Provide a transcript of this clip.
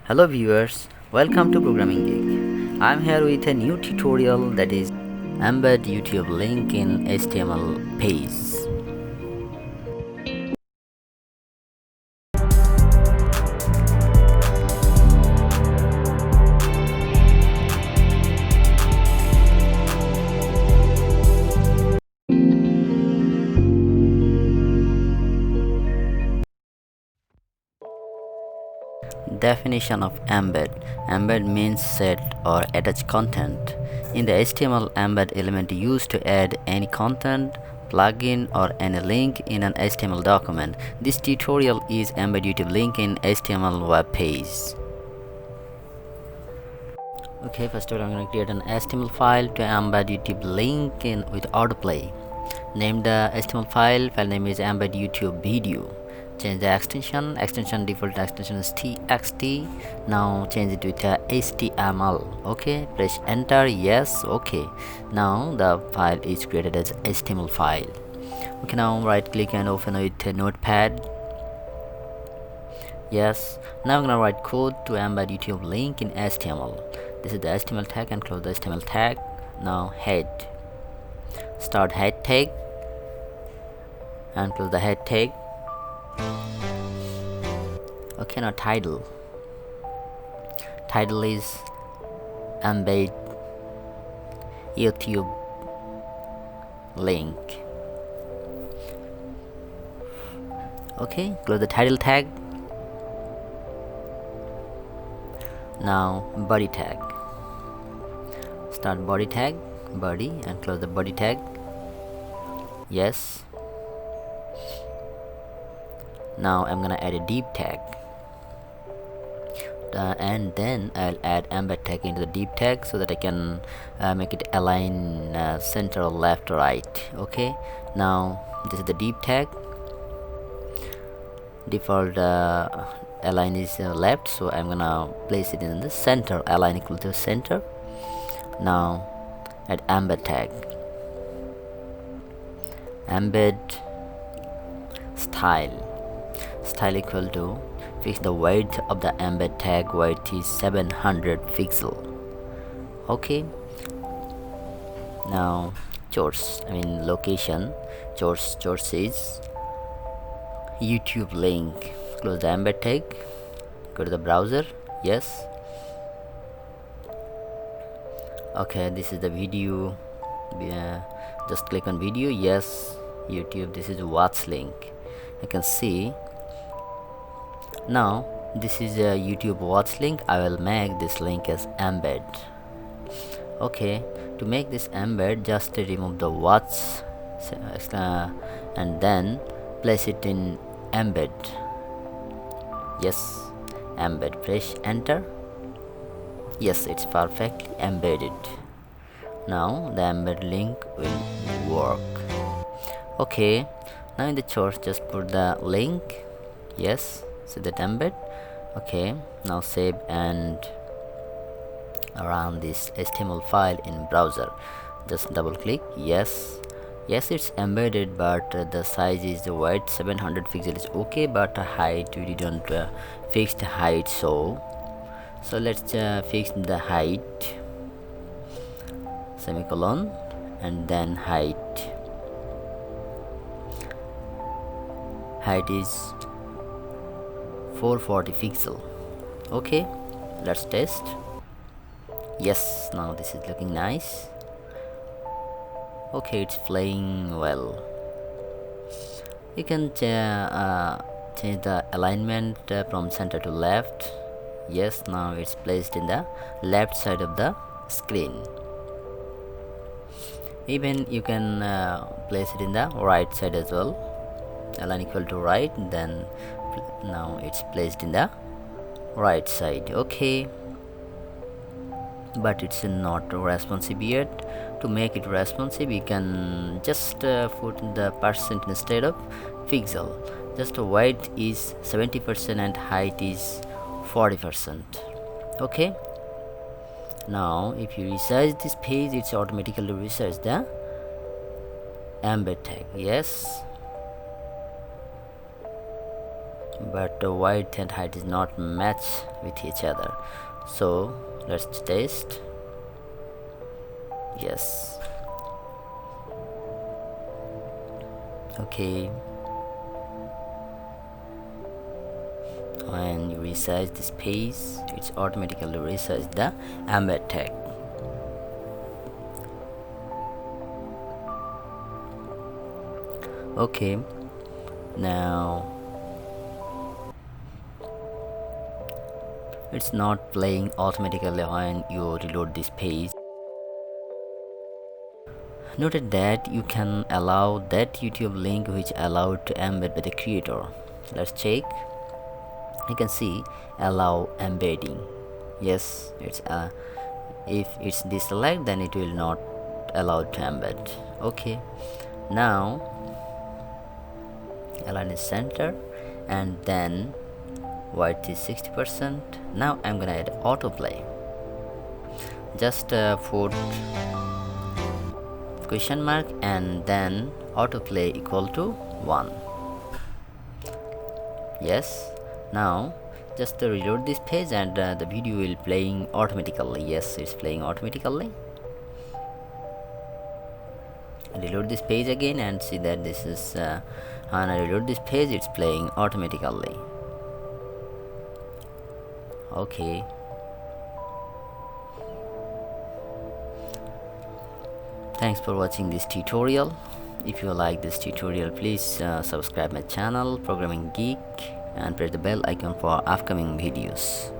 Hello viewers, welcome to Programming Geek. I'm here with a new tutorial that is embed YouTube link in HTML page. Definition of embed. Embed means set or attach content. In the HTML, embed element used to add any content, plugin or any link in an HTML document. This tutorial is embed YouTube link in HTML web page. Okay, first of all I'm going to create an HTML file to embed YouTube link in with autoplay. Name the HTML file name is embed YouTube video. Change the extension default extension is txt. Now change it with html. Okay, press enter. Yes. Okay, now the file is created as HTML file. Okay, now right click and open with a notepad. Yes, now I'm gonna write code to embed YouTube link in HTML. This is the HTML tag and close the HTML tag. Now head, start head tag and close the head tag. Okay, now title is embed YouTube link. Okay, close the title tag. Now body tag, start body tag, body and close the body tag. Yes, now I'm gonna add a div tag, and then I'll add embed tag into the div tag so that I can make it align center or left or right. Okay, now this is the div tag. Default align is left, so I'm gonna place it in the center, align equal to center. Now add embed tag, embed style equal to fix the width of the embed tag. Width is 700 pixel. Okay, now location source is YouTube link. Close the embed tag, go to the browser. Yes, okay, this is the video. Just click on video. Yes, YouTube, this is watch link. I can see now this is a YouTube watch link. I will make this link as embed. Okay, to make this embed, just remove the watch and then place it in embed. Yes, embed, press enter. Yes, it's perfectly embedded. Now the embed link will work. Okay, now in the source just put the link. Yes, so that embed. Okay, now save and run this HTML file in browser. Just double click. Yes, it's embedded, but the size is width 700 pixel is okay, but height we didn't fix the height, so let's fix the height, semicolon, and then height is 440 pixel. Okay, let's test. Yes, now this is looking nice. Okay, it's playing well. You can change the alignment from center to left. Yes, now it's placed in the left side of the screen. Even you can place it in the right side as well. Align equal to right, then now it's placed in the right side. Okay, but it's not responsive yet. To make it responsive, you can just put the percent instead of pixel. Just width is 70% and height is 40%. Okay, now if you resize this page, it's automatically resize the embed tag. Yes, but the width and height is not match with each other. So let's test. Yes. Okay. When you resize this page, it's automatically resize the embed tag. Okay, now it's not playing automatically when you reload this page. Noted that you can allow that YouTube link which allowed to embed by the creator. Let's check. You can see allow embedding. Yes, it's if it's deselect, then it will not allow to embed. Okay, now align is center, and then width is 60%. Now I'm gonna add autoplay. Just put question mark and then autoplay equal to 1. Yes. Now just reload this page and the video will playing automatically. Yes, it's playing automatically. Reload this page again and see that this is when I reload this page, it's playing automatically. Okay. Thanks for watching this tutorial. If you like this tutorial, please subscribe my channel ProgrammingGeek and press the bell icon for upcoming videos.